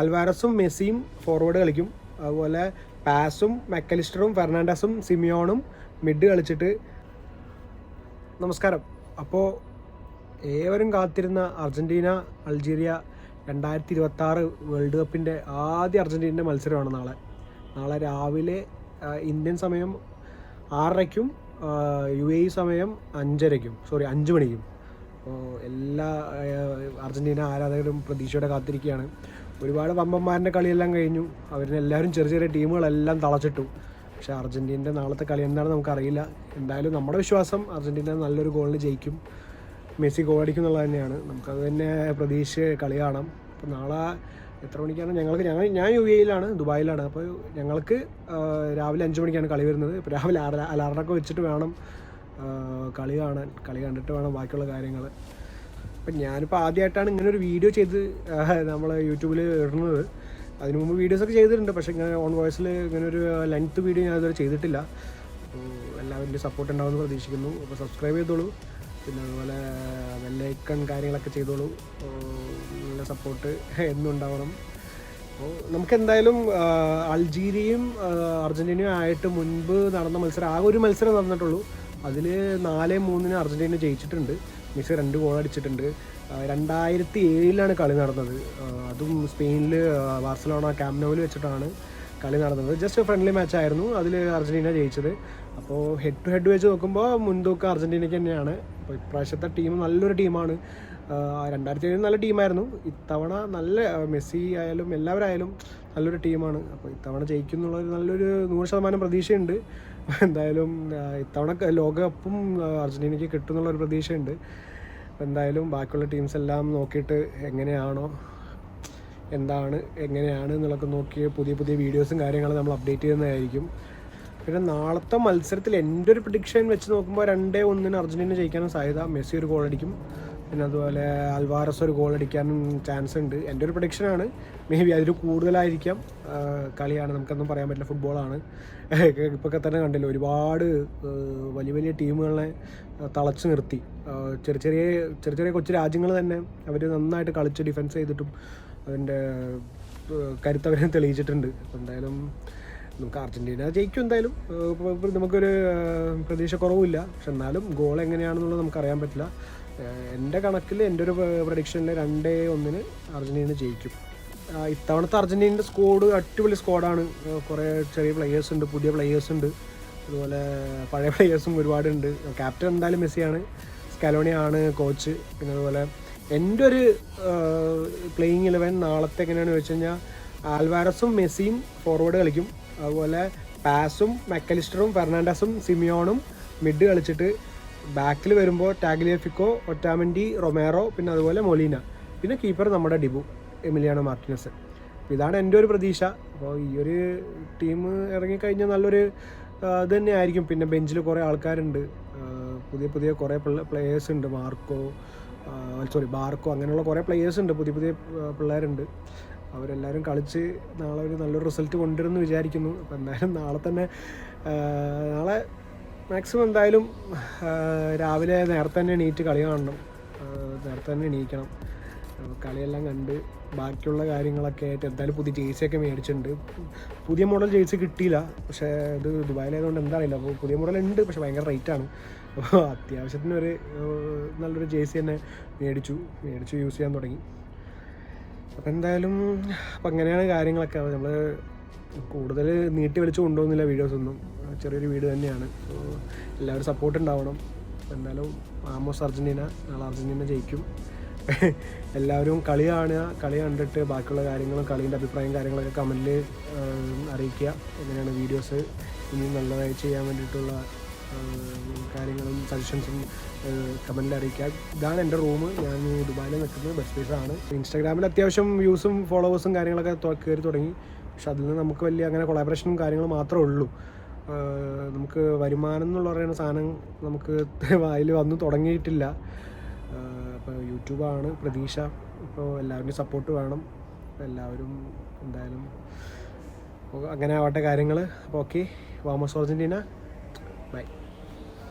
ആൽവാരസും മെസ്സിയും ഫോർവേഡ് കളിക്കും. അതുപോലെ പാസും മെക്കലിസ്റ്ററും ഫെർണാണ്ടസും സിമിയോണും മിഡ് കളിച്ചിട്ട്. നമസ്കാരം. അപ്പോൾ ഏവരും കാത്തിരുന്ന അർജൻറ്റീന അൾജീരിയ 2026 വേൾഡ് കപ്പിൻ്റെ ആദ്യ അർജൻറ്റീനയുടെ മത്സരമാണ് നാളെ രാവിലെ ഇന്ത്യൻ സമയം 6:30-ക്കും UAE സമയം 5 മണിക്കും. അപ്പോൾ എല്ലാ അർജൻറ്റീന ആരാധകരും പ്രതീക്ഷയോടെ കാത്തിരിക്കുകയാണ്. ഒരുപാട് വമ്പന്മാരുടെ കളിയെല്ലാം കഴിഞ്ഞു. അവരെല്ലാവരും ചെറിയ ചെറിയ ടീമുകളെല്ലാം തളച്ചിട്ടു. പക്ഷേ അർജൻറ്റീനയുടെ നാളത്തെ കളി എന്താണെന്ന് നമുക്കറിയില്ല. എന്തായാലും നമ്മുടെ വിശ്വാസം അർജൻറ്റീന നല്ലൊരു ഗോളിന് ജയിക്കും, മെസ്സി ഗോളടിക്കും എന്നുള്ളത് തന്നെയാണ്. നമുക്കത് തന്നെ പ്രതീക്ഷിച്ച് കളി കാണാം. അപ്പോൾ നാളെ എത്ര മണിക്കാണ് ഞാൻ UAE-ലാണ്, ദുബായിലാണ്. അപ്പോൾ ഞങ്ങൾക്ക് രാവിലെ 5 മണിക്കാണ് കളി വരുന്നത്. ഇപ്പോൾ രാവിലെ അലാറമൊക്കെ വെച്ചിട്ട് വേണം കളി കാണാൻ. കളി കണ്ടിട്ട് വേണം ബാക്കിയുള്ള കാര്യങ്ങൾ. അപ്പം ഞാനിപ്പോൾ ആദ്യമായിട്ടാണ് ഇങ്ങനൊരു വീഡിയോ ചെയ്ത് നമ്മൾ യൂട്യൂബിൽ ഇടുന്നത്. അതിനു മുമ്പ് വീഡിയോസൊക്കെ ചെയ്തിട്ടുണ്ട്, പക്ഷേ ഇങ്ങനെ ഓൺ വോയിസിൽ ഇങ്ങനൊരു ലെങ്ത്ത് വീഡിയോ ഞാൻ ഇതുവരെ ചെയ്തിട്ടില്ല. അപ്പോൾ എല്ലാവരുടെയും സപ്പോർട്ട് ഉണ്ടാവുമെന്ന് പ്രതീക്ഷിക്കുന്നു. അപ്പോൾ സബ്സ്ക്രൈബ് ചെയ്തോളൂ, പിന്നെ അതുപോലെ ബെല്ലൈക്കൺ കാര്യങ്ങളൊക്കെ ചെയ്തോളൂ. നല്ല സപ്പോർട്ട് എന്നും ഉണ്ടാവണം. അപ്പോൾ നമുക്കെന്തായാലും അൾജീരിയയും അർജൻറ്റീനയും ആയിട്ട് മുൻപ് നടന്ന മത്സരം, ആകെ ഒരു മത്സരം നടന്നിട്ടുള്ളൂ. അതിൽ 4-3 അർജൻറ്റീന ജയിച്ചിട്ടുണ്ട്. മെസ്സി 2 ഗോൾ അടിച്ചിട്ടുണ്ട്. 2007-ലാണ് കളി നടന്നത്. അതും സ്പെയിനിൽ ബാർസലോണ ക്യാമ്പ് നൗവിൽ വെച്ചിട്ടാണ് കളി നടന്നത്. ജസ്റ്റ് ഫ്രണ്ട്ലി മാച്ചായിരുന്നു. അതിൽ അർജൻറ്റീന ജയിച്ചത്. അപ്പോൾ ഹെഡ് ടു ഹെഡ് വെച്ച് നോക്കുമ്പോൾ മുൻതൂക്കം അർജൻറ്റീനയ്ക്ക് തന്നെയാണ്. അപ്പോൾ ഇപ്രാവശ്യത്തെ ടീം നല്ലൊരു ടീമാണ്. 2007 നല്ല ടീമായിരുന്നു. ഇത്തവണ നല്ല മെസ്സി ആയാലും എല്ലാവരായാലും നല്ലൊരു ടീമാണ്. അപ്പോൾ ഇത്തവണ ജയിക്കും എന്നുള്ളൊരു നല്ലൊരു 100% പ്രതീക്ഷയുണ്ട്. എന്തായാലും ഇത്തവണ ലോകകപ്പും അർജൻറ്റീനയ്ക്ക് കിട്ടും എന്നുള്ളൊരു പ്രതീക്ഷയുണ്ട്. അപ്പോൾ എന്തായാലും ബാക്കിയുള്ള ടീംസ് എല്ലാം നോക്കിയിട്ട് എങ്ങനെയാണ് എന്നുള്ളതൊക്കെ നോക്കി പുതിയ വീഡിയോസും കാര്യങ്ങളും നമ്മൾ അപ്ഡേറ്റ് ചെയ്യുന്നതായിരിക്കും. പിന്നെ നാളത്തെ മത്സരത്തിൽ എൻ്റെ ഒരു പ്രഡിക്ഷൻ വെച്ച് നോക്കുമ്പോൾ 2-1 അർജൻറ്റീന ജയിക്കാനും സാധ്യത. മെസ്സി ഒരു ഗോൾ അടിക്കും, പിന്നെ അതുപോലെ അൽവാരസ് ഒരു ഗോൾ അടിക്കാനും ചാൻസ് ഉണ്ട്. എൻ്റെ ഒരു പ്രഡിക്ഷനാണ്. മേ ബി അതിൽ കൂടുതലായിരിക്കാം. കളിയാണ്, നമുക്കൊന്നും പറയാൻ പറ്റില്ല, ഫുട്ബോളാണ്. ഇപ്പൊക്കെ തന്നെ കണ്ടില്ല, ഒരുപാട് വലിയ ടീമുകളെ തളച്ചു നിർത്തി. ചെറിയ കൊച്ചു രാജ്യങ്ങൾ തന്നെ അവർ നന്നായിട്ട് കളിച്ച് ഡിഫെൻസ് ചെയ്തിട്ടും അതിൻ്റെ കരുത്തവരെ തെളിയിച്ചിട്ടുണ്ട്. അപ്പോൾ എന്തായാലും നമുക്ക് അർജൻറ്റീന ജയിക്കും എന്തായാലും. നമുക്കൊരു പ്രതീക്ഷ കുറവില്ല. പക്ഷെ എന്നാലും ഗോൾ എങ്ങനെയാണെന്നുള്ളത് നമുക്കറിയാൻ പറ്റില്ല. എൻ്റെ കണക്കിൽ, എൻ്റെ ഒരു പ്രഡിക്ഷനിൽ 2-1 അർജൻറ്റീന ജയിക്കും. ഇത്തവണത്തെ അർജൻറ്റീനയുടെ സ്ക്വാഡ് അടിപൊളി സ്ക്വാഡാണ്. കുറേ ചെറിയ പ്ലെയേഴ്സ് ഉണ്ട്, പുതിയ പ്ലെയേഴ്സ് ഉണ്ട്, അതുപോലെ പഴയ പ്ലെയേഴ്സും ഒരുപാടുണ്ട്. ക്യാപ്റ്റൻ എന്തായാലും മെസ്സിയാണ്, സ്കാലോണിയാണ് കോച്ച്. പിന്നെ അതുപോലെ എൻ്റെ ഒരു പ്ലേയിങ് 11 നാളത്തെ എങ്ങനെയാണെന്ന് വെച്ച് കഴിഞ്ഞാൽ ആൽവാരസും മെസ്സിയും ഫോർവേഡ് കളിക്കും. അതുപോലെ പാസും മെക്കലിസ്റ്ററും ഫെർണാണ്ടസും സിമിയോണും മിഡ് കളിച്ചിട്ട് ബാക്കിൽ വരുമ്പോൾ ടാഗ്ലിയഫിക്കോ, ഒറ്റാമെൻഡി, റൊമേറോ, പിന്നെ അതുപോലെ മൊലീന, പിന്നെ കീപ്പർ നമ്മുടെ ഡിബു എമിലിയാനോ മാർട്ടിനസ്. അപ്പോൾ ഇതാണ് എൻ്റെ ഒരു പ്രതീക്ഷ. അപ്പോൾ ഈ ഒരു ടീം ഇറങ്ങിക്കഴിഞ്ഞാൽ നല്ലൊരു ഇത് തന്നെ ആയിരിക്കും. പിന്നെ ബെഞ്ചിൽ കുറേ ആൾക്കാരുണ്ട്, പുതിയ കുറേ പ്ലെയേഴ്സ് ഉണ്ട്. ബാർക്കോ അങ്ങനെയുള്ള കുറേ പ്ലെയേഴ്സ് ഉണ്ട്, പുതിയ പിള്ളേരുണ്ട്. അവരെല്ലാവരും കളിച്ച് നാളെ ഒരു നല്ലൊരു റിസൾട്ട് കൊണ്ടുവരുമെന്ന് വിചാരിക്കുന്നു. അപ്പോൾ എന്തായാലും നാളെ മാക്സിമം എന്തായാലും രാവിലെ നേരത്തെ തന്നെ എണീറ്റ് കളി കാണണം, നേരത്തെ തന്നെ എണീക്കണം. കളിയെല്ലാം കണ്ട് ബാക്കിയുള്ള കാര്യങ്ങളൊക്കെ ആയിട്ട് എന്തായാലും പുതിയ ജേഴ്സിയൊക്കെ മേടിച്ചിട്ടുണ്ട്. പുതിയ മോഡൽ ജേഴ്സി കിട്ടിയില്ല, പക്ഷേ ഇത് ദുബായിലായതുകൊണ്ട് എന്താ അറിയില്ല. അപ്പോൾ പുതിയ മോഡൽ ഉണ്ട്, പക്ഷേ ഭയങ്കര റേറ്റാണ്. അപ്പോൾ അത്യാവശ്യത്തിനൊരു നല്ലൊരു ജേഴ്സി തന്നെ മേടിച്ചു യൂസ് ചെയ്യാൻ തുടങ്ങി. അപ്പോൾ എന്തായാലും അങ്ങനെയാണ് കാര്യങ്ങളൊക്കെ. നമ്മൾ കൂടുതൽ നീട്ടി വലിച്ചു കൊണ്ടുപോകുന്നില്ല വീഡിയോസൊന്നും. ചെറിയൊരു വീഡിയോ തന്നെയാണ്. സോ എല്ലാവരും സപ്പോർട്ട് ഉണ്ടാവണം. എന്തായാലും ആമോസ് അർജൻറ്റീന, നാളെ അർജൻറ്റീന ജയിക്കും. എല്ലാവരും കളി കാണുക, കളി കണ്ടിട്ട് ബാക്കിയുള്ള കാര്യങ്ങളും കളീൻ്റെ അഭിപ്രായം കാര്യങ്ങളൊക്കെ കമൻറ്റിൽ അറിയിക്കുക. എങ്ങനെയാണ് വീഡിയോസ് ഇനി നല്ലതായി ചെയ്യാൻ വേണ്ടിയിട്ടുള്ള കാര്യങ്ങളും സജഷൻസും കമൻറ്റിൽ അറിയിക്കുക. ഇതാണ് എൻ്റെ റൂം. ഞാൻ ദുബായിൽ നിൽക്കുന്നത് ബെസ്റ്റ് സ്പേസാണ്. ഇൻസ്റ്റാഗ്രാമിൽ അത്യാവശ്യം വ്യൂസും ഫോളോവേഴ്സും കാര്യങ്ങളൊക്കെ കയറി തുടങ്ങി. പക്ഷെ അതിൽ നിന്ന് നമുക്ക് വലിയ അങ്ങനെ കൊളാബറേഷനും കാര്യങ്ങളും മാത്രമേ ഉള്ളൂ. നമുക്ക് വരുമാനം എന്നുള്ള പറയുന്ന സാധനം നമുക്ക് അതിൽ വന്നു തുടങ്ങിയിട്ടില്ല. അപ്പോൾ യൂട്യൂബാണ് പ്രതീക്ഷ. ഇപ്പോൾ എല്ലാവരുടെയും സപ്പോർട്ട് വേണം. അപ്പോൾ എല്ലാവരും എന്തായാലും അങ്ങനെ ആവട്ടെ കാര്യങ്ങൾ. അപ്പോൾ ഓക്കെ, വാമോസ് അർജൻറ്റീന, ബൈ.